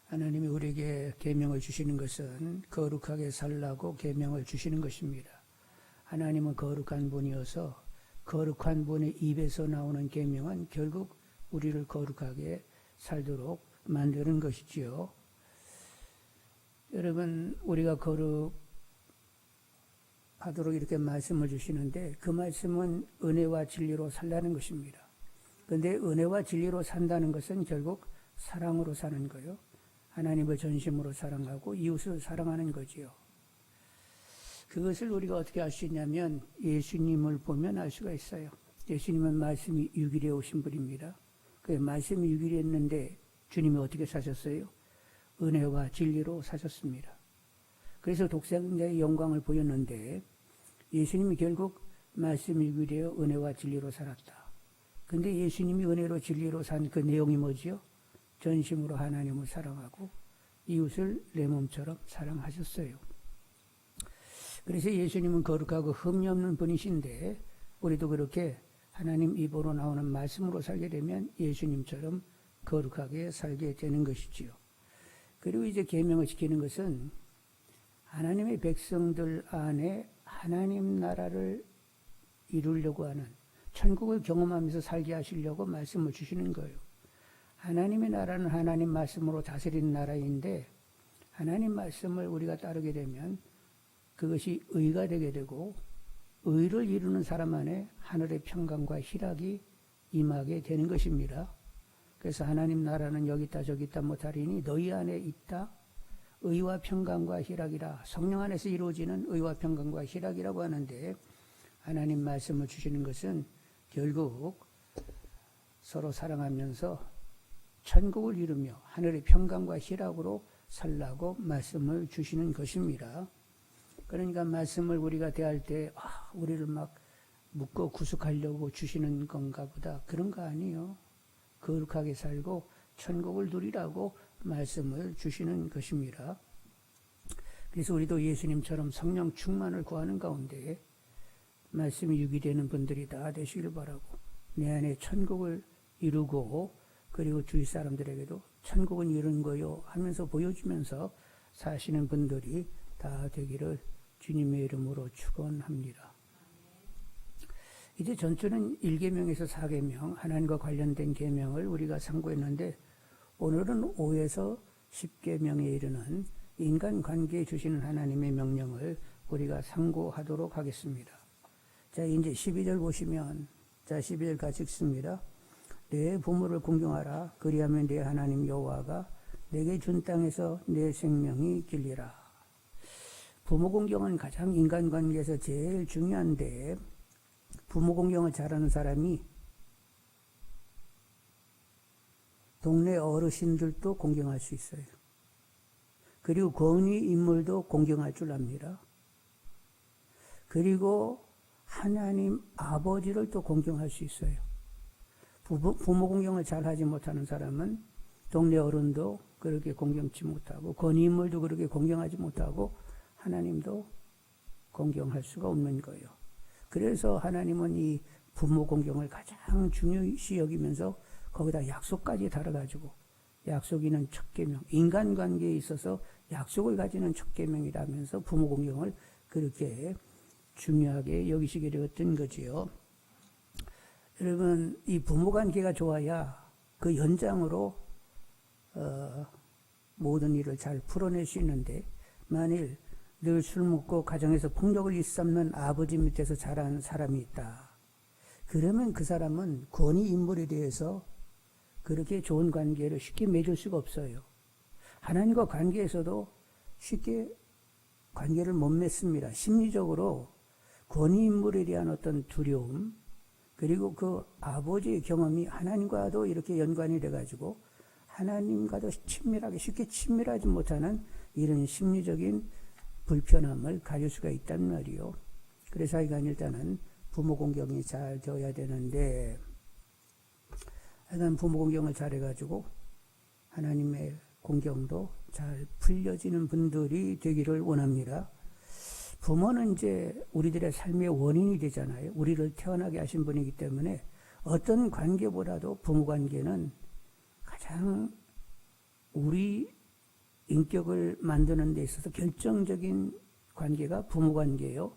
하나님이 우리에게 계명을 주시는 것은 거룩하게 살라고 계명을 주시는 것입니다. 하나님은 거룩한 분이어서 거룩한 분의 입에서 나오는 계명은 결국 우리를 거룩하게 살도록 만드는 것이지요. 여러분, 우리가 거룩하도록 이렇게 말씀을 주시는데 그 말씀은 은혜와 진리로 살라는 것입니다. 그런데 은혜와 진리로 산다는 것은 결국 사랑으로 사는 거요. 하나님을 전심으로 사랑하고 이웃을 사랑하는 거지요. 그것을 우리가 어떻게 알 수 있냐면 예수님을 보면 알 수가 있어요. 예수님은 말씀이 유길에 오신 분입니다. 그 말씀이 유길에 있는데 주님이 어떻게 사셨어요? 은혜와 진리로 사셨습니다. 그래서 독생자의 영광을 보였는데 예수님이 결국 말씀이 유길에 은혜와 진리로 살았다. 근데 예수님이 은혜로 진리로 산 그 내용이 뭐지요? 전심으로 하나님을 사랑하고 이웃을 내 몸처럼 사랑하셨어요. 그래서 예수님은 거룩하고 흠이 없는 분이신데 우리도 그렇게 하나님 입으로 나오는 말씀으로 살게 되면 예수님처럼 거룩하게 살게 되는 것이지요. 그리고 이제 계명을 지키는 것은 하나님의 백성들 안에 하나님 나라를 이루려고 하는 천국을 경험하면서 살게 하시려고 말씀을 주시는 거예요. 하나님의 나라는 하나님 말씀으로 다스리는 나라인데 하나님 말씀을 우리가 따르게 되면 그것이 의가 되게 되고 의를 이루는 사람 안에 하늘의 평강과 희락이 임하게 되는 것입니다. 그래서 하나님 나라는 여기 있다 저기 있다 못하리니 너희 안에 있다. 의와 평강과 희락이라. 성령 안에서 이루어지는 의와 평강과 희락이라고 하는데 하나님 말씀을 주시는 것은 결국 서로 사랑하면서 천국을 이루며 하늘의 평강과 희락으로 살라고 말씀을 주시는 것입니다. 그러니까 말씀을 우리가 대할 때 우리를 막 묶어 구속하려고 주시는 건가 보다. 그런 거 아니에요. 거룩하게 살고 천국을 누리라고 말씀을 주시는 것입니다. 그래서 우리도 예수님처럼 성령 충만을 구하는 가운데 말씀이 유기되는 분들이 다 되시길 바라고 내 안에 천국을 이루고 그리고 주위 사람들에게도 천국은 이룬 거요 하면서 보여주면서 사시는 분들이 다 되기를 주님의 이름으로 축원합니다. 이제 전주는 1계명에서 4계명 하나님과 관련된 계명을 우리가 상고했는데 오늘은 5에서 10계명에 이르는 인간관계에 주시는 하나님의 명령을 우리가 상고하도록 하겠습니다. 자, 이제 12절 보시면 12절 같이 읽습니다. 내 부모를 공경하라. 그리하면 내 하나님 여호와가 내게 준 땅에서 내 생명이 길리라. 부모 공경은 가장 인간관계에서 제일 중요한데 부모 공경을 잘하는 사람이 동네 어르신들도 공경할 수 있어요. 그리고 권위 인물도 공경할 줄 압니다. 그리고 하나님 아버지를 또 공경할 수 있어요. 부모 공경을 잘하지 못하는 사람은 동네 어른도 그렇게 공경치 못하고 권위 인물도 그렇게 공경하지 못하고 하나님도 공경할 수가 없는 거예요. 그래서 하나님은 이 부모 공경을 가장 중요시 여기면서 거기다 약속까지 달아가지고 약속이는 첫 계명, 인간관계에 있어서 약속을 가지는 첫 계명이라면서 부모 공경을 그렇게 중요하게 여기시게 되었던 거지요. 여러분, 이 부모 관계가 좋아야 그 연장으로 모든 일을 잘 풀어낼 수 있는데 만일 늘 술 먹고 가정에서 폭력을 일삼는 아버지 밑에서 자란 사람이 있다. 그러면 그 사람은 권위 인물에 대해서 그렇게 좋은 관계를 쉽게 맺을 수가 없어요. 하나님과 관계에서도 쉽게 관계를 못 맺습니다. 심리적으로 권위 인물에 대한 어떤 두려움 그리고 그 아버지의 경험이 하나님과도 이렇게 연관이 돼가지고 하나님과도 친밀하게 쉽게 친밀하지 못하는 이런 심리적인 불편함을 가질 수가 있단 말이요. 그래서 하여간 일단은 부모 공경이 잘 되어야 되는데 하여간 부모 공경을 잘해가지고 하나님의 공경도 잘 풀려지는 분들이 되기를 원합니다. 부모는 이제 우리들의 삶의 원인이 되잖아요. 우리를 태어나게 하신 분이기 때문에 어떤 관계보다도 부모 관계는 가장 우리 인격을 만드는 데 있어서 결정적인 관계가 부모 관계예요.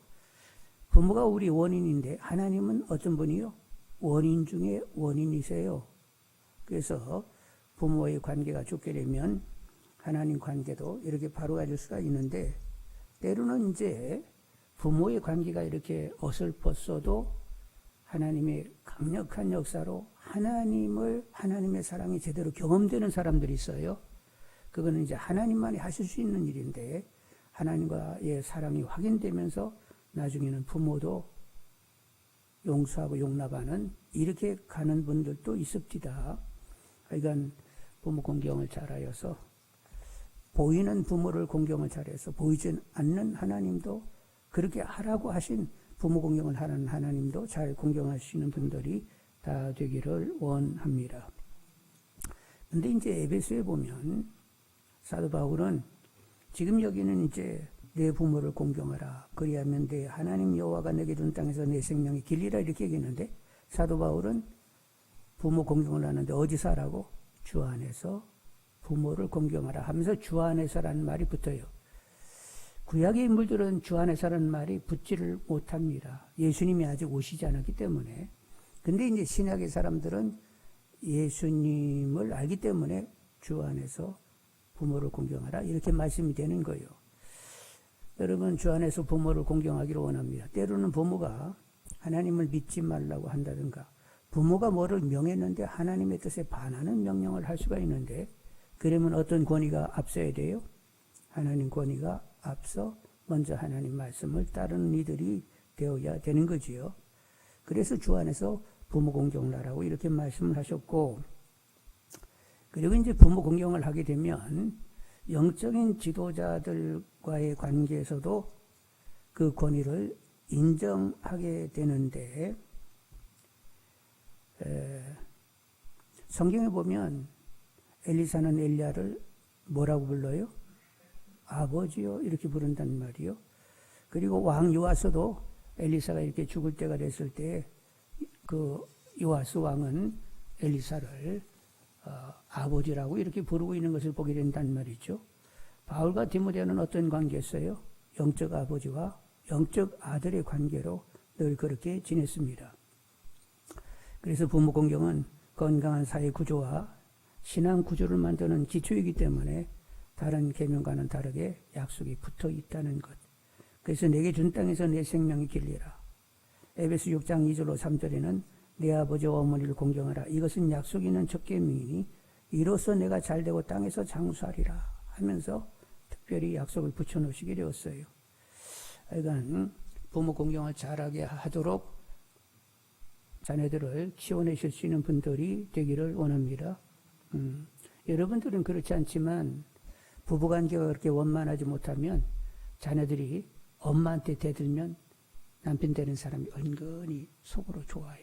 부모가 우리 원인인데 하나님은 어떤 분이요? 원인 중에 원인이세요. 그래서 부모의 관계가 좋게 되면 하나님 관계도 이렇게 바로가질 수가 있는데, 때로는 이제 부모의 관계가 이렇게 어설펐어도 하나님의 강력한 역사로 하나님의 사랑이 제대로 경험되는 사람들이 있어요. 그거는 이제 하나님만이 하실 수 있는 일인데, 하나님과의 사랑이 확인되면서 나중에는 부모도 용서하고 용납하는, 이렇게 가는 분들도 있습니다. 그러니까 부모 공경을 잘하여서, 보이는 부모를 공경을 잘해서 보이지 않는 하나님도, 그렇게 하라고 하신 부모 공경을 하는 하나님도 잘 공경하시는 분들이 다 되기를 원합니다. 근데 이제 에베소에 보면 사도 바울은 지금 여기는 이제 내 부모를 공경하라, 그리하면 내 하나님 여호와가 내게 준 땅에서 내 생명이 길리라, 이렇게 얘기했는데, 사도 바울은 부모 공경을 하는데 어디서 하라고? 주 안에서 부모를 공경하라 하면서 주 안에서라는 말이 붙어요. 구약의 인물들은 주 안에서라는 말이 붙지를 못합니다. 예수님이 아직 오시지 않았기 때문에. 근데 이제 신약의 사람들은 예수님을 알기 때문에 주 안에서 부모를 공경하라, 이렇게 말씀이 되는 거예요. 여러분, 주 안에서 부모를 공경하기를 원합니다. 때로는 부모가 하나님을 믿지 말라고 한다든가, 부모가 뭐를 명했는데 하나님의 뜻에 반하는 명령을 할 수가 있는데, 그러면 어떤 권위가 앞서야 돼요? 하나님 권위가 앞서 먼저 하나님 말씀을 따르는 이들이 되어야 되는 거지요. 그래서 주 안에서 부모 공경을 하라고 이렇게 말씀을 하셨고, 그리고 이제 부모 공경을 하게 되면 영적인 지도자들과의 관계에서도 그 권위를 인정하게 되는데, 성경에 보면 엘리사는 엘리야를 뭐라고 불러요? 아버지요, 이렇게 부른단 말이요. 그리고 왕 요아스도 엘리사가 이렇게 죽을 때가 됐을 때 그 요아스 왕은 엘리사를 아버지라고 이렇게 부르고 있는 것을 보게 된단 말이죠. 바울과 디모데는 어떤 관계였어요? 영적 아버지와 영적 아들의 관계로 늘 그렇게 지냈습니다. 그래서 부모 공경은 건강한 사회 구조와 신앙 구조를 만드는 기초이기 때문에 다른 계명과는 다르게 약속이 붙어 있다는 것. 그래서 내게 준 땅에서 내 생명이 길리라. 에베소 6장 2절로 3절에는 내 아버지와 어머니를 공경하라. 이것은 약속이 있는 첫 계명이니 이로써 내가 잘되고 땅에서 장수하리라 하면서 특별히 약속을 붙여놓으시게 되었어요. 그러니까 부모 공경을 잘하게 하도록 자녀들을 키워내실 수 있는 분들이 되기를 원합니다. 여러분들은 그렇지 않지만 부부관계가 그렇게 원만하지 못하면 자녀들이 엄마한테 대들면 남편 되는 사람이 은근히 속으로 좋아해.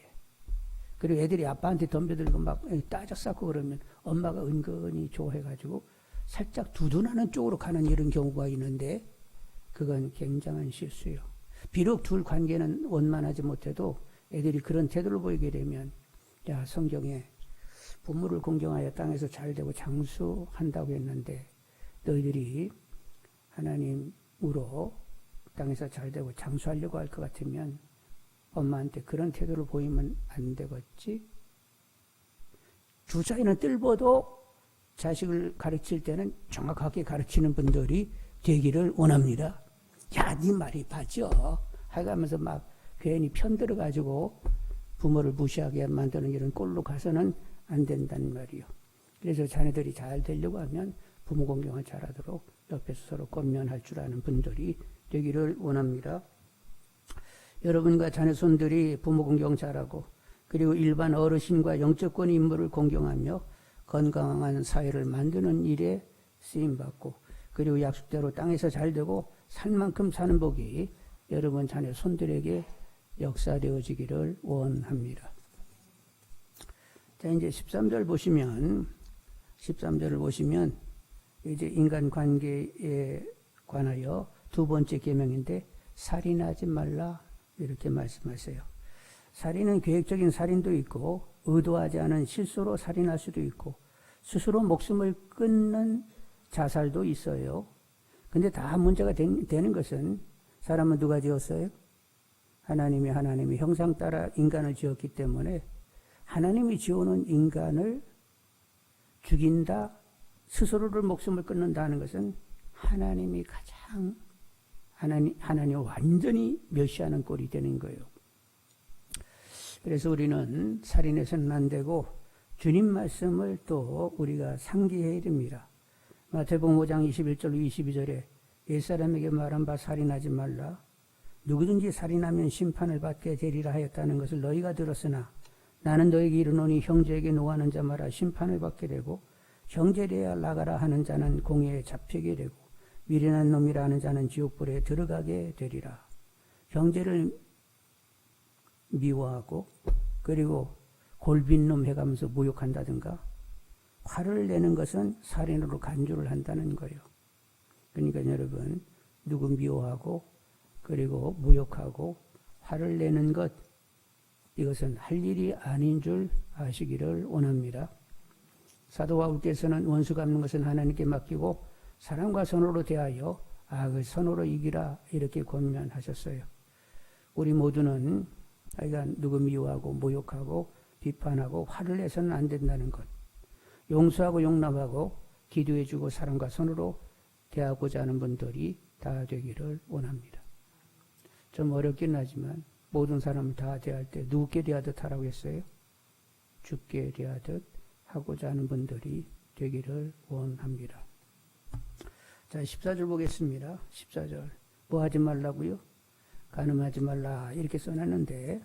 그리고 애들이 아빠한테 덤벼들고 막 따져 쌓고 그러면 엄마가 은근히 좋아해가지고 살짝 두둔하는 쪽으로 가는 이런 경우가 있는데, 그건 굉장한 실수예요. 비록 둘 관계는 원만하지 못해도 애들이 그런 태도를 보이게 되면, 야, 성경에 부모를 공경하여 땅에서 잘되고 장수한다고 했는데 너희들이 하나님으로 땅에서 잘되고 장수하려고 할 것 같으면 엄마한테 그런 태도를 보이면 안 되겠지? 주사위는 뜰보도 자식을 가르칠 때는 정확하게 가르치는 분들이 되기를 원합니다. 야, 네 말이 맞죠? 하면서 막 괜히 편들어가지고 부모를 무시하게 만드는 이런 꼴로 가서는 안 된다는 말이요. 그래서 자녀들이 잘 되려고 하면 부모 공경을 잘하도록 옆에서 서로 권면할 줄 아는 분들이 되기를 원합니다. 여러분과 자녀손들이 부모 공경 잘하고, 그리고 일반 어르신과 영적권 인물을 공경하며 건강한 사회를 만드는 일에 쓰임받고, 그리고 약속대로 땅에서 잘되고 살 만큼 사는 복이 여러분 자녀 손들에게 역사되어지기를 원합니다. 자, 이제 13절을 보시면 이제 인간 관계에 관하여 두 번째 계명인데, 살인하지 말라 이렇게 말씀하세요. 살인은 계획적인 살인도 있고, 의도하지 않은 실수로 살인할 수도 있고, 스스로 목숨을 끊는 자살도 있어요. 근데 다 문제가 되는 것은 사람은 누가 지었어요? 하나님의 형상 따라 인간을 지었기 때문에 하나님이 지어놓은 인간을 죽인다, 스스로를 목숨을 끊는다는 것은 하나님이 가장 하나님을 완전히 멸시하는 꼴이 되는 거예요. 그래서 우리는 살인해서는 안 되고 주님 말씀을 또 우리가 상기해야 됩니다. 마태복음 5장 21절 22절에 옛사람에게 말한 바 살인하지 말라. 누구든지 살인하면 심판을 받게 되리라 하였다는 것을 너희가 들었으나 나는 너에게 이르노니 형제에게 노하는 자마다 심판을 받게 되고 형제되어 나가라 하는 자는 공회에 잡히게 되고 미련한 놈이라 하는 자는 지옥불에 들어가게 되리라. 형제를 미워하고 그리고 골빈 놈 해가면서 모욕한다든가 화를 내는 것은 살인으로 간주를 한다는 거예요. 그러니까 여러분 누구 미워하고 그리고 모욕하고 화를 내는 것 이것은 할 일이 아닌 줄 아시기를 원합니다. 사도 바울께서는 원수 갚는 것은 하나님께 맡기고 사랑과 선호로 대하여 악을 선호로 이기라 이렇게 권면하셨어요. 우리 모두는 누구 미워하고 모욕하고 비판하고 화를 내서는 안 된다는 것, 용서하고 용납하고 기도해주고 사랑과 선호로 대하고자 하는 분들이 다 되기를 원합니다. 좀 어렵긴 하지만 모든 사람을 다 대할 때 누구께 대하듯 하라고 했어요? 주께 대하듯 하고자 하는 분들이 되기를 원합니다. 자, 14절 보겠습니다. 14절. 뭐 하지 말라고요? 간음하지 말라 이렇게 써놨는데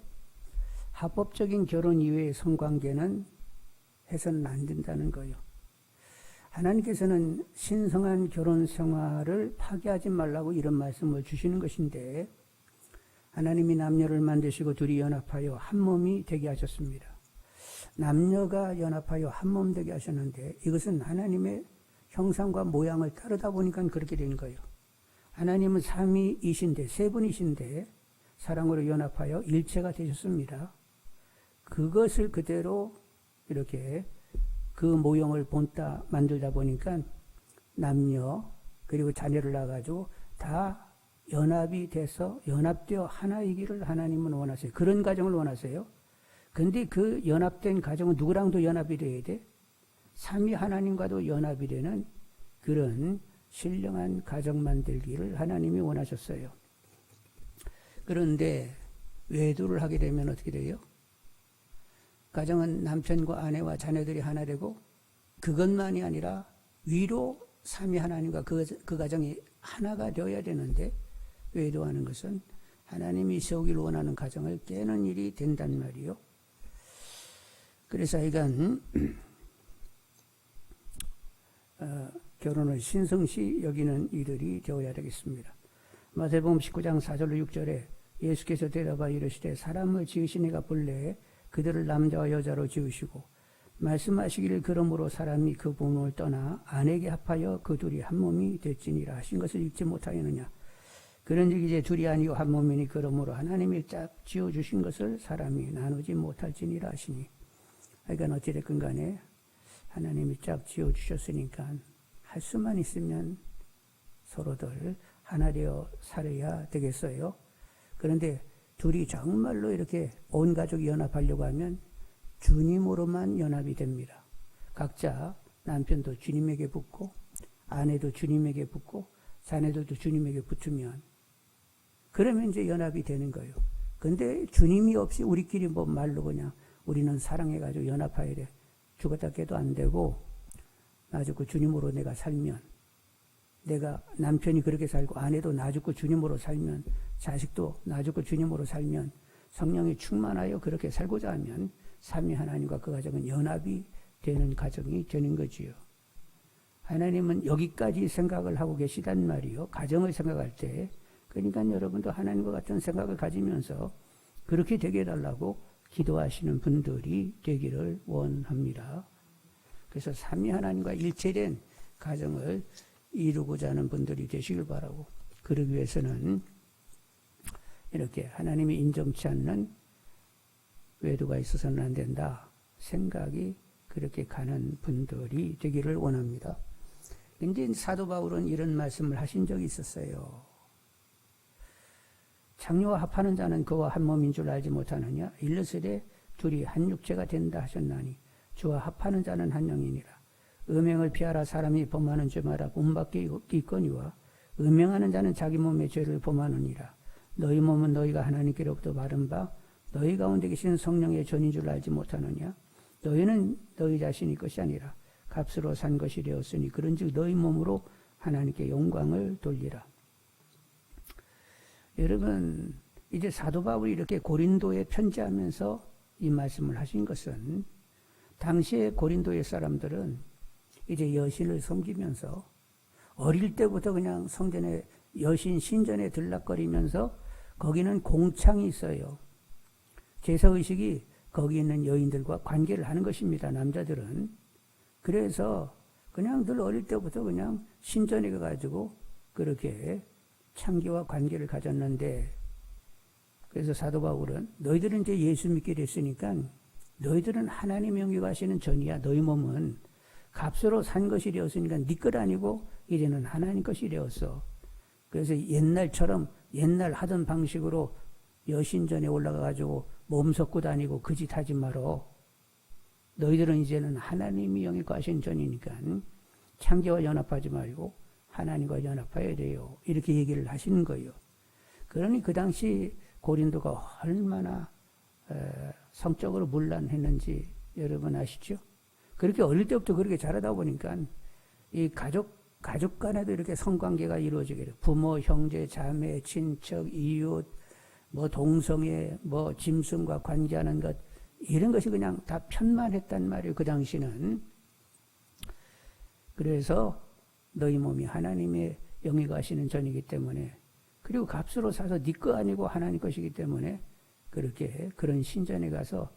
합법적인 결혼 이외의 성관계는 해서는 안 된다는 거예요. 하나님께서는 신성한 결혼 생활을 파괴하지 말라고 이런 말씀을 주시는 것인데 하나님이 남녀를 만드시고 둘이 연합하여 한 몸이 되게 하셨습니다. 남녀가 연합하여 한 몸 되게 하셨는데 이것은 하나님의 형상과 모양을 따르다 보니까 그렇게 된 거예요. 하나님은 삼위이신데 세 분이신데 사랑으로 연합하여 일체가 되셨습니다. 그것을 그대로 이렇게 그 모형을 본따 만들다 보니까 남녀 그리고 자녀를 낳아가지고 다 연합이 돼서 연합되어 하나이기를 하나님은 원하세요. 그런 가정을 원하세요. 근데 그 연합된 가정은 누구랑도 연합이 돼야 돼? 삼위 하나님과도 연합이 되는 그런 신령한 가정 만들기를 하나님이 원하셨어요. 그런데 외도를 하게 되면 어떻게 돼요? 가정은 남편과 아내와 자녀들이 하나 되고 그것만이 아니라 위로 삼위 하나님과 그 가정이 하나가 되어야 되는데 외도하는 것은 하나님이 세우기를 원하는 가정을 깨는 일이 된단 말이요. 그래서 하여간 결혼을 신성시 여기는 이들이 되어야 되겠습니다. 마태복음 19장 4절로 6절에 예수께서 대답하여 이르시되 사람을 지으신 이가 본래 그들을 남자와 여자로 지으시고 말씀하시기를 그러므로 사람이 그 부모를 떠나 아내에게 합하여 그 둘이 한 몸이 됐지니라 하신 것을 읽지 못하였느냐. 그런즉 이제 둘이 아니고 한 몸이니 그러므로 하나님이 짝 지어주신 것을 사람이 나누지 못할지니라 하시니. 그러니까 어찌됐건 간에 하나님이 짝 지어주셨으니까 할 수만 있으면 서로들 하나 되어 살아야 되겠어요. 그런데 둘이 정말로 이렇게 온 가족이 연합하려고 하면 주님으로만 연합이 됩니다. 각자 남편도 주님에게 붙고 아내도 주님에게 붙고 자녀들도 주님에게 붙으면 그러면 이제 연합이 되는 거예요. 근데 주님이 없이 우리끼리 뭐 말로 그냥 우리는 사랑해가지고 연합해야 돼. 죽었다 깨도 안 되고 나 죽고 주님으로 내가 살면 내가 남편이 그렇게 살고 아내도 나 죽고 주님으로 살면 자식도 나 죽고 주님으로 살면 성령이 충만하여 그렇게 살고자 하면 삼위 하나님과 그 가정은 연합이 되는 가정이 되는 거지요. 하나님은 여기까지 생각을 하고 계시단 말이요. 가정을 생각할 때 그러니까 여러분도 하나님과 같은 생각을 가지면서 그렇게 되게 해달라고 기도하시는 분들이 되기를 원합니다. 그래서 삼위 하나님과 일체된 가정을 이루고자 하는 분들이 되시길 바라고 그러기 위해서는 이렇게 하나님이 인정치 않는 외도가 있어서는 안 된다 생각이 그렇게 가는 분들이 되기를 원합니다. 근데 사도 바울은 이런 말씀을 하신 적이 있었어요. 창녀와 합하는 자는 그와 한 몸인 줄 알지 못하느냐? 일러스되 둘이 한 육체가 된다 하셨나니 주와 합하는 자는 한 영이니라. 음행을 피하라. 사람이 범하는 죄마다 본받기 있거니와 음행하는 자는 자기 몸의 죄를 범하느니라. 너희 몸은 너희가 하나님께로부터 받은 바 너희 가운데 계신 성령의 전인 줄 알지 못하느냐? 너희는 너희 자신의 것이 아니라 값으로 산 것이 되었으니 그런즉 너희 몸으로 하나님께 영광을 돌리라. 여러분, 이제 사도 바울이 이렇게 고린도에 편지하면서 이 말씀을 하신 것은 당시에 고린도의 사람들은 이제 여신을 섬기면서 어릴 때부터 그냥 성전에 여신 신전에 들락거리면서 거기는 공창이 있어요. 제사의식이 거기 있는 여인들과 관계를 하는 것입니다. 남자들은. 그래서 그냥 늘 어릴 때부터 그냥 신전에 가가지고 그렇게 창기와 관계를 가졌는데, 그래서 사도 바울은 너희들은 이제 예수 믿게 됐으니까 너희들은 하나님 영위하시는 전이야. 너희 몸은 값으로 산 것이 되었으니까 네 것 아니고 이제는 하나님 것이 되었어. 그래서 옛날처럼 옛날 하던 방식으로 여신전에 올라가가지고 몸 섞고 다니고 그 짓 하지 말어. 너희들은 이제는 하나님이 영위하신 전이니까 창기와 연합하지 말고 하나님과 연합해야 돼요. 이렇게 얘기를 하시는 거예요. 그러니 그 당시 고린도가 얼마나 성적으로 문란했는지 여러분 아시죠? 그렇게 어릴 때부터 그렇게 자라다 보니까 이 가족 간에도 이렇게 성관계가 이루어지게 돼요. 부모, 형제, 자매, 친척, 이웃, 뭐 동성애, 뭐 짐승과 관계하는 것, 이런 것이 그냥 다 편만했단 말이에요. 그 당시는. 그래서 너희 몸이 하나님의 영위가 하시는 전이기 때문에, 그리고 값으로 사서 네 거 아니고 하나님 것이기 때문에 그렇게 그런 신전에 가서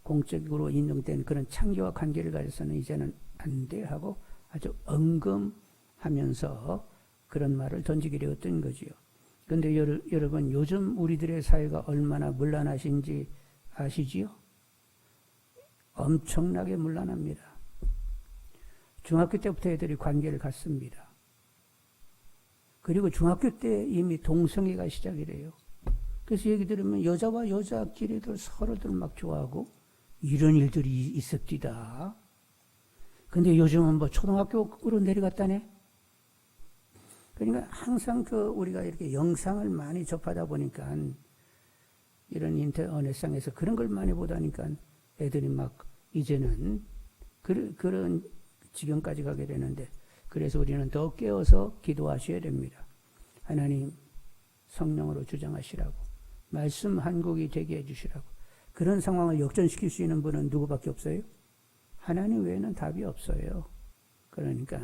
공적으로 인정된 그런 창기와 관계를 가져서는 이제는 안 돼 하고 아주 언금하면서 그런 말을 던지게 되었던 거지요. 그런데 여러분, 요즘 우리들의 사회가 얼마나 문란하신지 아시지요? 엄청나게 문란합니다. 중학교 때부터 애들이 관계를 갖습니다. 그리고 중학교 때 이미 동성애가 시작이 돼요. 그래서 얘기 들으면 여자와 여자끼리들 서로들 막 좋아하고 이런 일들이 있었디다. 근데 요즘은 뭐 초등학교로 내려갔다네. 그러니까 항상 우리가 이렇게 영상을 많이 접하다 보니까 이런 인터넷상에서 그런 걸 많이 보다니까 애들이 막 이제는 그런 지경까지 가게 되는데, 그래서 우리는 더 깨어서 기도하셔야 됩니다. 하나님 성령으로 주장하시라고, 말씀 한국이 되게 해주시라고. 그런 상황을 역전시킬 수 있는 분은 누구밖에 없어요? 하나님 외에는 답이 없어요. 그러니까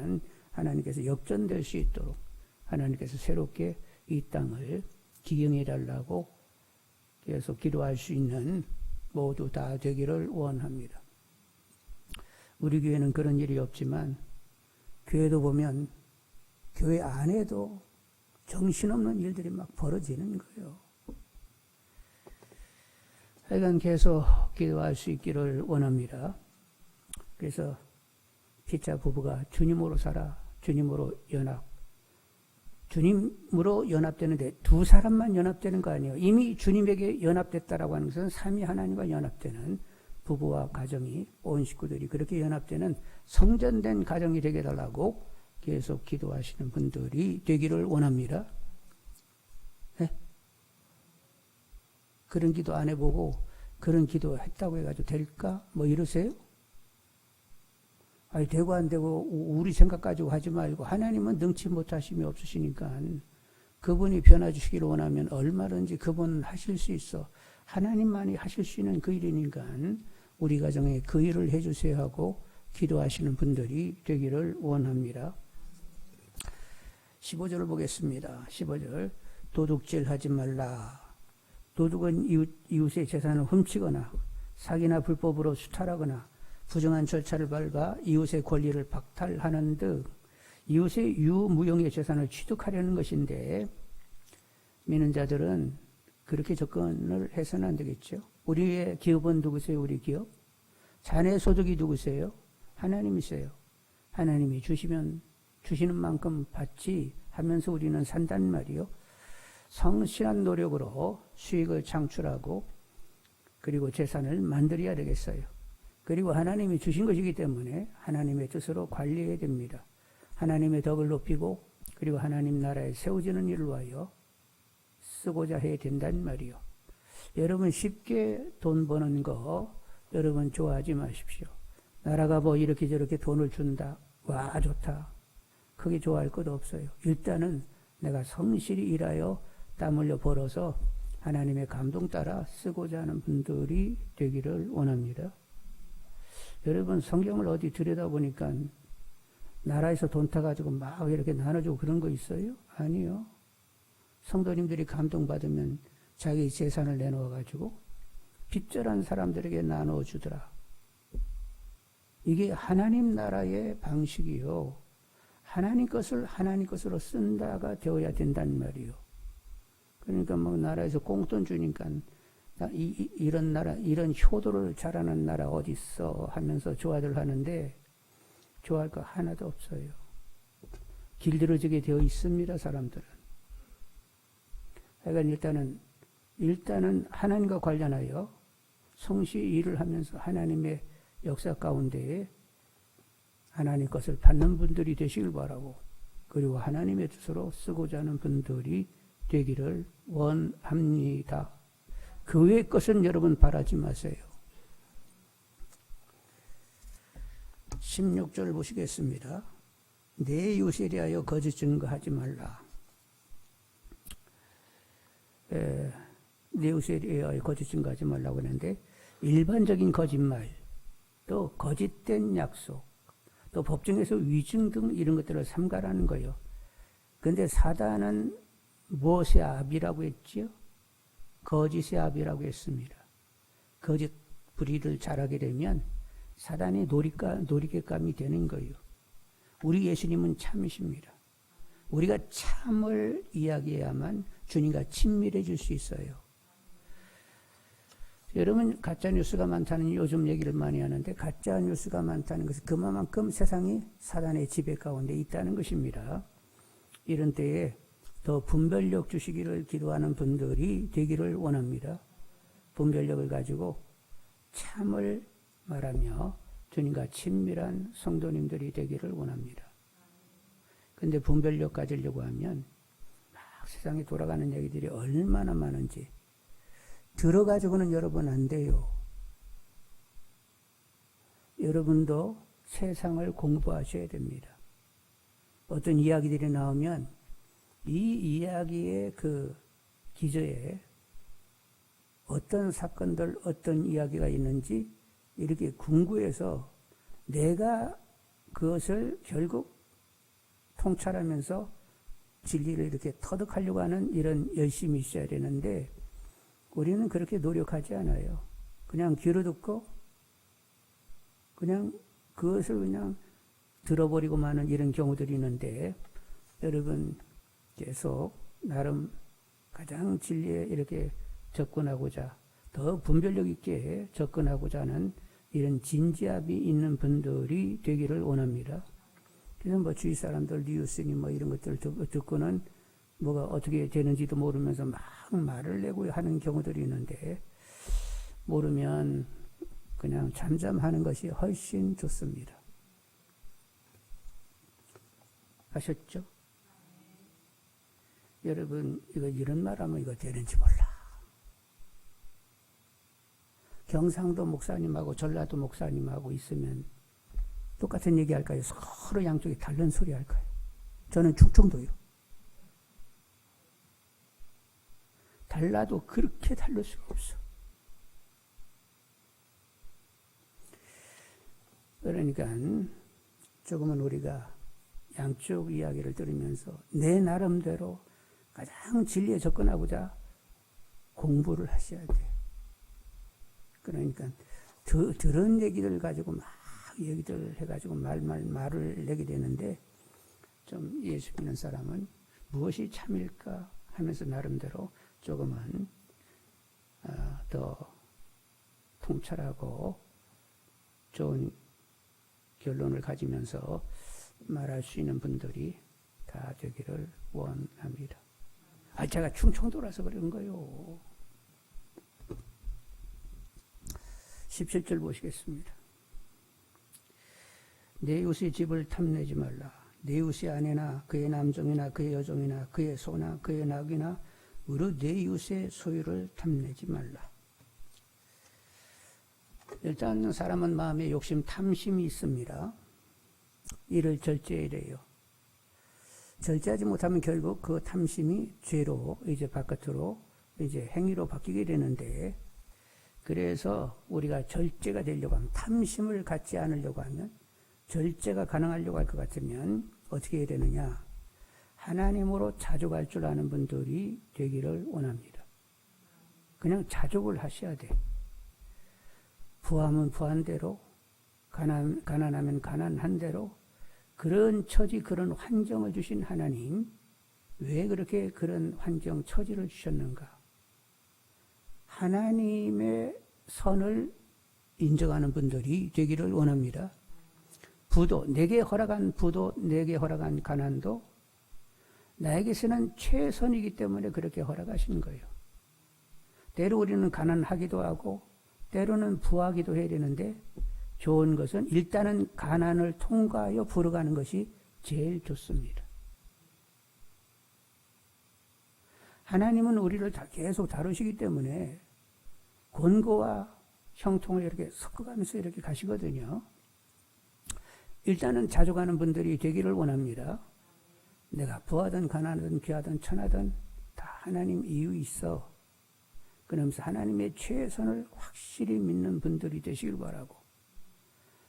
하나님께서 역전될 수 있도록 하나님께서 새롭게 이 땅을 기경해 달라고 계속 기도할 수 있는 모두 다 되기를 원합니다. 우리 교회는 그런 일이 없지만 교회도 보면 교회 안에도 정신없는 일들이 막 벌어지는 거예요. 하여간 계속 기도할 수 있기를 원합니다. 그래서 피차 부부가 주님으로 살아, 주님으로 연합. 주님으로 연합되는데 두 사람만 연합되는 거 아니에요. 이미 주님에게 연합됐다라고 하는 것은 삼위 하나님과 연합되는 부부와 가정이, 온 식구들이 그렇게 연합되는 성전된 가정이 되게 해달라고 계속 기도하시는 분들이 되기를 원합니다. 네? 그런 기도 안 해보고 그런 기도 했다고 해가지고 될까? 뭐 이러세요? 아니, 되고 안 되고 우리 생각 가지고 하지 말고 하나님은 능치 못하심이 없으시니까 그분이 변화 주시기를 원하면 얼마든지 그분은 하실 수 있어. 하나님만이 하실 수 있는 그 일이니까 우리 가정에 그 일을 해주세요 하고 기도하시는 분들이 되기를 원합니다. 15절을 보겠습니다. 15절. 도둑질 하지 말라. 도둑은 이웃의 재산을 훔치거나 사기나 불법으로 수탈하거나 부정한 절차를 밟아 이웃의 권리를 박탈하는 등 이웃의 유무용의 재산을 취득하려는 것인데, 믿는 자들은 그렇게 접근을 해서는 안 되겠죠. 우리의 기업은 누구세요? 우리 기업? 자네 소득이 누구세요? 하나님이세요. 하나님이 주시면 주시는 만큼 받지 하면서 우리는 산단 말이요. 성실한 노력으로 수익을 창출하고 그리고 재산을 만들어야 되겠어요. 그리고 하나님이 주신 것이기 때문에 하나님의 뜻으로 관리해야 됩니다. 하나님의 덕을 높이고 그리고 하나님 나라에 세워지는 일을 위하여 쓰고자 해야 된단 말이요. 여러분 쉽게 돈 버는 거 여러분 좋아하지 마십시오. 나라가 뭐 이렇게 저렇게 돈을 준다. 와 좋다. 크게 좋아할 것도 없어요. 일단은 내가 성실히 일하여 땀 흘려 벌어서 하나님의 감동 따라 쓰고자 하는 분들이 되기를 원합니다. 여러분 성경을 어디 들여다보니까 나라에서 돈 타가지고 막 이렇게 나눠주고 그런 거 있어요? 아니요. 성도님들이 감동받으면 자기 재산을 내놓아가지고 빚절한 사람들에게 나눠주더라. 이게 하나님 나라의 방식이요. 하나님 것을 하나님 것으로 쓴다가 되어야 된단 말이요. 그러니까 뭐 나라에서 꽁돈 주니까 이런 나라, 이런 효도를 잘하는 나라 어디 있어 하면서 좋아들 하는데 좋아할 거 하나도 없어요. 길들여지게 되어 있습니다, 사람들은. 그러니까 일단은 하나님과 관련하여 성실히 일을 하면서 하나님의 역사 가운데에 하나님 것을 받는 분들이 되시길 바라고 그리고 하나님의 뜻으로 쓰고자 하는 분들이 되기를 원합니다. 그 외의 것은 여러분 바라지 마세요. 16절 보시겠습니다. 내 이웃에 대하여 거짓 증거하지 말라. 내 이웃에 대하여 거짓 증거하지 말라고 하는데 일반적인 거짓말, 또 거짓된 약속, 또 법정에서 위증 등 이런 것들을 삼가라는 거예요. 그런데 사단은 무엇의 압이라고 했지요? 거짓의 압이라고 했습니다. 거짓 불의를 잘하게 되면 사단의 놀이개감이 되는 거예요. 우리 예수님은 참이십니다. 우리가 참을 이야기해야만 주님과 친밀해질 수 있어요. 여러분 가짜뉴스가 많다는 요즘 얘기를 많이 하는데 가짜뉴스가 많다는 것은 그만큼 세상이 사단의 지배 가운데 있다는 것입니다. 이런 때에 더 분별력 주시기를 기도하는 분들이 되기를 원합니다. 분별력을 가지고 참을 말하며 주님과 친밀한 성도님들이 되기를 원합니다. 그런데 분별력 가지려고 하면 막 세상에 돌아가는 얘기들이 얼마나 많은지 들어가지고는 여러분 안 돼요. 여러분도 세상을 공부하셔야 됩니다. 어떤 이야기들이 나오면 이 이야기의 그 기저에 어떤 사건들, 어떤 이야기가 있는지 이렇게 궁구해서 내가 그것을 결국 통찰하면서 진리를 이렇게 터득하려고 하는 이런 열심이 있어야 되는데 우리는 그렇게 노력하지 않아요. 그냥 귀로 듣고 그냥 그것을 그냥 들어버리고 마는 이런 경우들이 있는데 여러분 계속 나름 가장 진리에 이렇게 접근하고자 더 분별력 있게 접근하고자 하는 이런 진지함이 있는 분들이 되기를 원합니다. 그래서 뭐 주위 사람들 뉴스니 뭐 이런 것들을 듣고는 뭐가 어떻게 되는지도 모르면서 막 말을 내고 하는 경우들이 있는데 모르면 그냥 잠잠하는 것이 훨씬 좋습니다. 아셨죠? 여러분 이거 이런 말하면 이거 되는지 몰라. 경상도 목사님하고 전라도 목사님하고 있으면 똑같은 얘기 할까요? 서로 양쪽이 다른 소리 할까요? 저는 충청도요. 달라도 그렇게 다를 수가 없어. 그러니까 조금은 우리가 양쪽 이야기를 들으면서 내 나름대로 가장 진리에 접근하고자 공부를 하셔야 돼. 그러니까 들은 얘기들 가지고 막 얘기들 해가지고 말을 내게 되는데 좀 예수 믿는 사람은 무엇이 참일까 하면서 나름대로 조금은 더 통찰하고 좋은 결론을 가지면서 말할 수 있는 분들이 다 되기를 원합니다. 제가 충청도라서 그런 거요. 17절 보시겠습니다. 내 이웃의 집을 탐내지 말라. 내 이웃의 아내나 그의 남종이나 그의 여종이나 그의 소나 그의 낙이나 무릇 내 이웃의 소유를 탐내지 말라. 일단 사람은 마음에 욕심, 탐심이 있습니다. 이를 절제해야. 절제하지 못하면 결국 그 탐심이 죄로 이제 바깥으로 이제 행위로 바뀌게 되는데, 그래서 우리가 절제가 되려고 하면, 탐심을 갖지 않으려고 하면, 절제가 가능하려고 할 것 같으면 어떻게 해야 되느냐? 하나님으로 자족할 줄 아는 분들이 되기를 원합니다. 그냥 자족을 하셔야 돼. 부하면 부한 대로, 가난하면 가난한 대로, 그런 처지, 그런 환경을 주신 하나님, 왜 그렇게 그런 환경, 처지를 주셨는가? 하나님의 선을 인정하는 분들이 되기를 원합니다. 부도, 내게 허락한 부도, 내게 허락한 가난도 나에게서는 최선이기 때문에 그렇게 허락하신 거예요. 때로 우리는 가난하기도 하고 때로는 부하기도 해야 되는데, 좋은 것은 일단은 가난을 통과하여 부러가는 것이 제일 좋습니다. 하나님은 우리를 계속 다루시기 때문에 권고와 형통을 이렇게 섞어가면서 이렇게 가시거든요. 일단은 자족하는 분들이 되기를 원합니다. 내가 부하든 가난하든 귀하든 천하든 다 하나님 이유 있어. 그러면서 하나님의 최선을 확실히 믿는 분들이 되시길 바라고,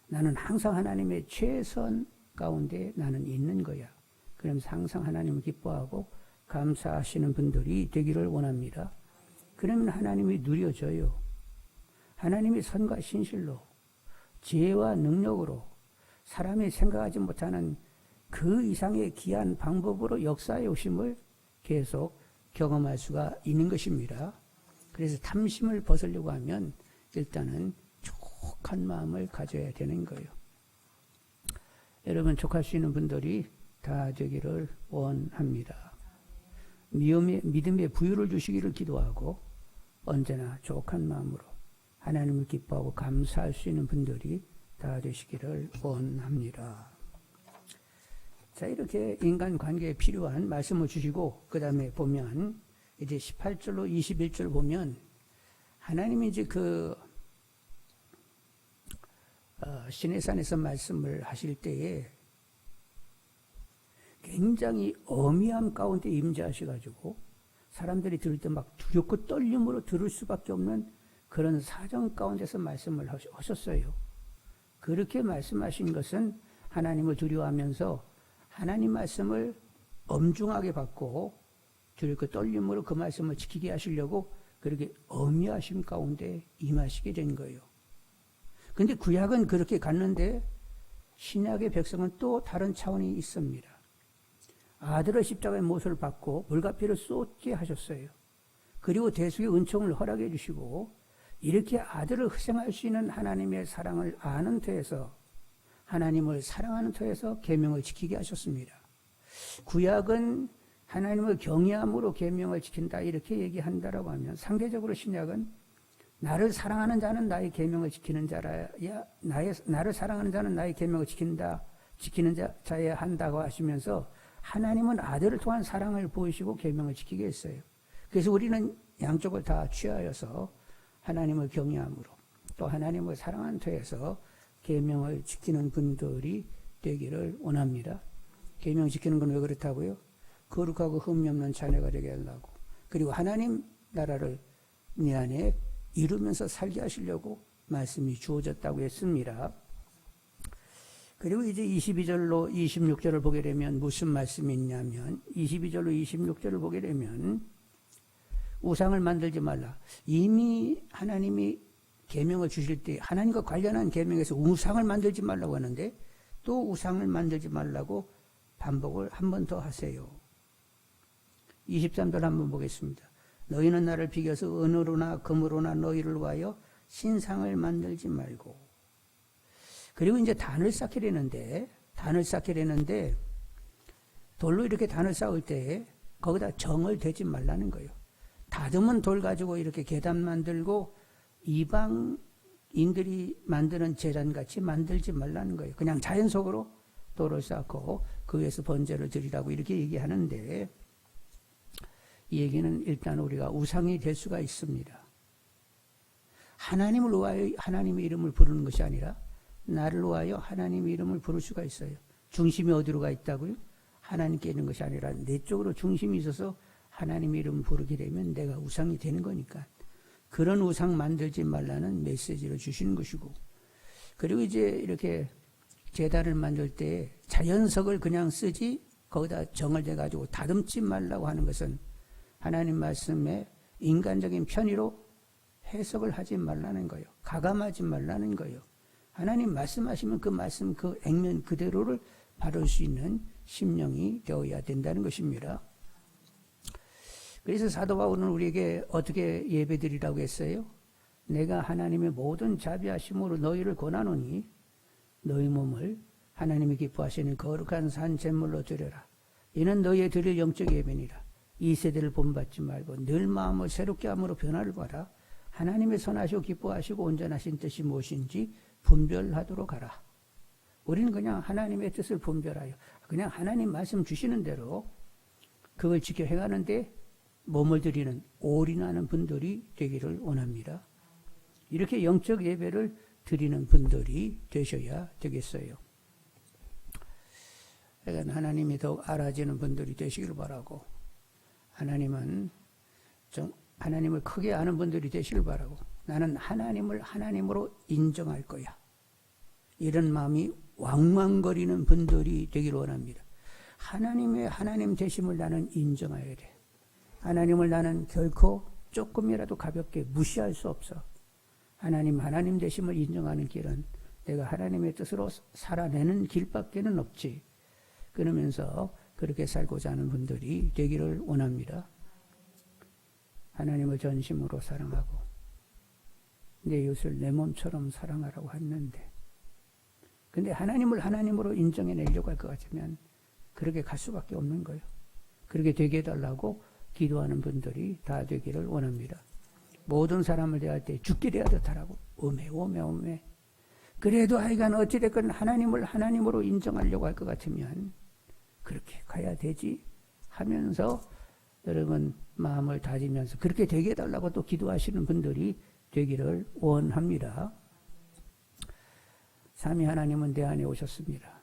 나는 항상 하나님의 최선 가운데 나는 있는 거야. 그러면서 항상 하나님을 기뻐하고 감사하시는 분들이 되기를 원합니다. 그러면 하나님이 누려져요. 하나님이 선과 신실로, 지혜와 능력으로, 사람이 생각하지 못하는 그 이상의 귀한 방법으로 역사해 오심을 계속 경험할 수가 있는 것입니다. 그래서 탐심을 벗으려고 하면 일단은 족한 마음을 가져야 되는 거예요. 여러분, 족할 수 있는 분들이 다 되기를 원합니다. 믿음의 부유를 주시기를 기도하고, 언제나 족한 마음으로 하나님을 기뻐하고 감사할 수 있는 분들이 다 되시기를 원합니다. 자, 이렇게 인간관계에 필요한 말씀을 주시고, 그 다음에 보면 이제 18절로 21절 보면 하나님이 이제 시내산에서 말씀을 하실 때에 굉장히 어미함 가운데 임재하셔가지고 사람들이 들을 때 막 두렵고 떨림으로 들을 수밖에 없는 그런 사정 가운데서 말씀을 하셨어요. 그렇게 말씀하신 것은 하나님을 두려워하면서 하나님 말씀을 엄중하게 받고 두렵고 떨림으로 그 말씀을 지키게 하시려고 그렇게 어미하심 가운데 임하시게 된 거예요. 그런데 구약은 그렇게 갔는데 신약의 백성은 또 다른 차원이 있습니다. 아들을 십자가의 못을 받고 물과 피를 쏟게 하셨어요. 그리고 대속의 은총을 허락해 주시고, 이렇게 아들을 희생할 수 있는 하나님의 사랑을 아는 터에서, 하나님을 사랑하는 터에서 계명을 지키게 하셨습니다. 구약은 하나님을 경외함으로 계명을 지킨다 이렇게 얘기한다라고 하면, 상대적으로 신약은 나를 사랑하는 자는 나의 계명을 지키는 자라야, 나를 사랑하는 자는 나의 계명을 지키는 자여야 한다고 하시면서 하나님은 아들을 통한 사랑을 보이시고 계명을 지키게 했어요. 그래서 우리는 양쪽을 다 취하여서 하나님을 경외함으로 또 하나님을 사랑하는 터에서 계명을 지키는 분들이 되기를 원합니다. 계명 지키는 건 왜 그렇다고요? 거룩하고 흠이 없는 자녀가 되게 하려고, 그리고 하나님 나라를 네 안에 이루면서 살게 하시려고 말씀이 주어졌다고 했습니다. 그리고 이제 22절로 26절을 보게 되면 무슨 말씀이 있냐면, 22절로 26절을 보게 되면 우상을 만들지 말라. 이미 하나님이 계명을 주실 때 하나님과 관련한 계명에서 우상을 만들지 말라고 하는데, 또 우상을 만들지 말라고 반복을 한 번 더 하세요. 23절 한번 보겠습니다. 너희는 나를 비교해서 은으로나 금으로나 너희를 위하여 신상을 만들지 말고. 그리고 이제 단을 쌓게 되는데, 단을 쌓게 되는데 돌로 이렇게 단을 쌓을 때 거기다 정을 대지 말라는 거예요. 다듬은 돌 가지고 이렇게 계단 만들고 이방인들이 만드는 제단같이 만들지 말라는 거예요. 그냥 자연 속으로 돌을 쌓고 그 위에서 번제를 드리라고 이렇게 얘기하는데, 이 얘기는 일단 우리가 우상이 될 수가 있습니다. 하나님을 위하여 하나님의 이름을 부르는 것이 아니라 나를 위하여 하나님의 이름을 부를 수가 있어요. 중심이 어디로 가 있다고요? 하나님께 있는 것이 아니라 내 쪽으로 중심이 있어서 하나님의 이름을 부르게 되면 내가 우상이 되는 거니까 그런 우상 만들지 말라는 메시지를 주시는 것이고, 그리고 이제 이렇게 제단을 만들 때 자연석을 그냥 쓰지 거기다 정을 대가지고 다듬지 말라고 하는 것은 하나님 말씀에 인간적인 편의로 해석을 하지 말라는 거예요. 가감하지 말라는 거예요. 하나님 말씀하시면 그 말씀 그 액면 그대로를 바를 수 있는 심령이 되어야 된다는 것입니다. 그래서 사도 바울은 우리에게 어떻게 예배드리라고 했어요? 내가 하나님의 모든 자비하심으로 너희를 권하노니 너희 몸을 하나님이 기뻐하시는 거룩한 산 제물로 드려라. 이는 너희의 드릴 영적 예배니라. 이 세대를 본받지 말고 늘 마음을 새롭게 함으로 변화를 봐라. 하나님의 선하시고 기뻐하시고 온전하신 뜻이 무엇인지 분별하도록 하라. 우리는 그냥 하나님의 뜻을 분별하여 그냥 하나님 말씀 주시는 대로 그걸 지켜 행하는데 몸을 드리는 올인하는 분들이 되기를 원합니다. 이렇게 영적 예배를 드리는 분들이 되셔야 되겠어요. 그러니까 하나님이 더욱 알아지는 분들이 되시길 바라고, 하나님을 크게 아는 분들이 되시길 바라고, 나는 하나님을 하나님으로 인정할 거야, 이런 마음이 왕왕거리는 분들이 되기를 원합니다. 하나님의 하나님 되심을 나는 인정해야 돼. 하나님을 나는 결코 조금이라도 가볍게 무시할 수 없어. 하나님 되심을 인정하는 길은 내가 하나님의 뜻으로 살아내는 길밖에는 없지. 그러면서 그렇게 살고자 하는 분들이 되기를 원합니다. 하나님을 전심으로 사랑하고 내 이웃을 내 몸처럼 사랑하라고 했는데, 근데 하나님을 하나님으로 인정해내려고 할 것 같으면 그렇게 갈 수밖에 없는 거예요. 그렇게 되게 해달라고 기도하는 분들이 다 되기를 원합니다. 모든 사람을 대할 때 죽게 되어야 하라고 오메. 그래도 하여간 어찌됐건 하나님을 하나님으로 인정하려고 할 것 같으면 그렇게 가야 되지 하면서 여러분 마음을 다지면서 그렇게 되게 해달라고 또 기도하시는 분들이 되기를 원합니다. 삼위 하나님은 내 안에 오셨습니다.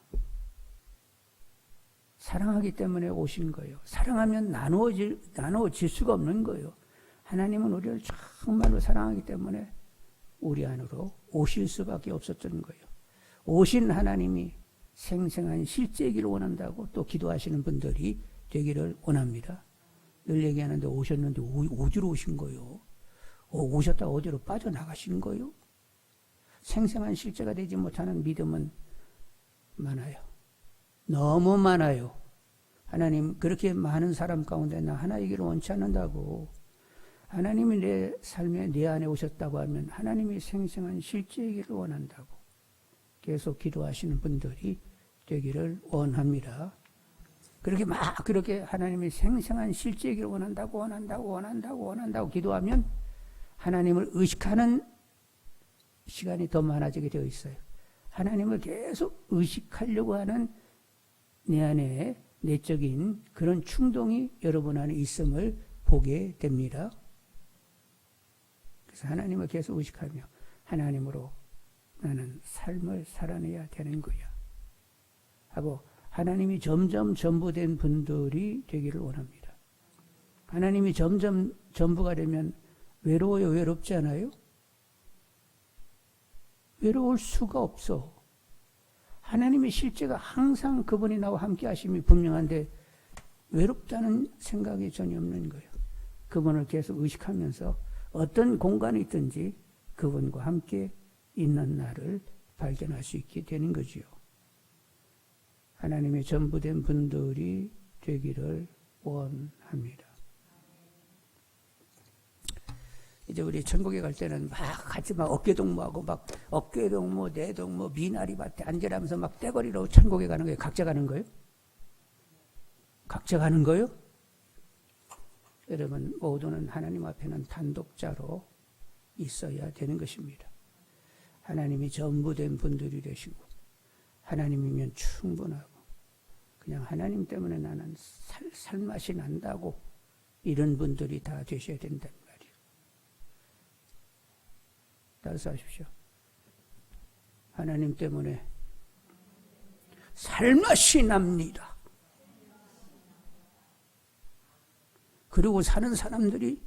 사랑하기 때문에 오신 거예요. 사랑하면 나누어질 수가 없는 거예요. 하나님은 우리를 정말로 사랑하기 때문에 우리 안으로 오실 수밖에 없었던 거예요. 오신 하나님이 생생한 실제이기를 원한다고 또 기도하시는 분들이 되기를 원합니다. 늘 얘기하는데 오셨는데 어디로 오신 거예요? 오셨다 어디로 빠져나가신 거예요? 생생한 실제가 되지 못하는 믿음은 많아요. 너무 많아요. 하나님 그렇게 많은 사람 가운데 나 하나이기를 원치 않는다고. 하나님이 내 삶에 내 안에 오셨다고 하면 하나님이 생생한 실제이기를 원한다고 계속 기도하시는 분들이 되기를 원합니다. 그렇게 하나님이 생생한 실제이기를 원한다고 기도하면 하나님을 의식하는 시간이 더 많아지게 되어 있어요. 하나님을 계속 의식하려고 하는 내 안에 내적인 그런 충동이 여러분 안에 있음을 보게 됩니다. 그래서 하나님을 계속 의식하며 하나님으로 나는 삶을 살아내야 되는 거야 하고 하나님이 점점 전부된 분들이 되기를 원합니다. 하나님이 점점 전부가 되면 외로워요? 외롭지 않아요? 외로울 수가 없어. 하나님의 실제가 항상 그분이 나와 함께 하심이 분명한데 외롭다는 생각이 전혀 없는 거예요. 그분을 계속 의식하면서 어떤 공간에 있든지 그분과 함께 있는 나를 발견할 수 있게 되는 거지요. 하나님의 전부된 분들이 되기를 원합니다. 이제 우리 천국에 갈 때는 막 같이 막 어깨동무하고 막 어깨동무, 내동무, 미나리 밭에 앉으라면서 막 떼거리로 천국에 가는 거예요. 각자 가는 거예요? 각자 가는 거예요? 여러분 모두는 하나님 앞에는 단독자로 있어야 되는 것입니다. 하나님이 전부 된 분들이 되시고 하나님이면 충분하고 그냥 하나님 때문에 나는 살맛이 난다고 이런 분들이 다 되셔야 된단 말이에요. 따라서 하십시오. 하나님 때문에 살맛이 납니다. 그리고 사는 사람들이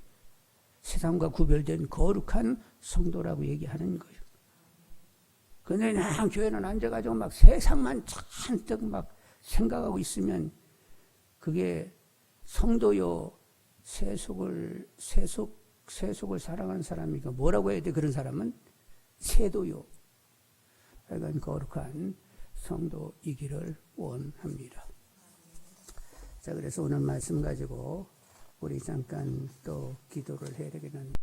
세상과 구별된 거룩한 성도라고 얘기하는 거예요. 근데 그냥 교회는 앉아가지고 막 세상만 잔뜩 막 생각하고 있으면 그게 성도요, 세속을 사랑하는 사람이고 뭐라고 해야 돼? 그런 사람은 세도요. 하여간 거룩한 성도이기를 원합니다. 자, 그래서 오늘 말씀 가지고 우리 잠깐 또 기도를 해야 되겠는데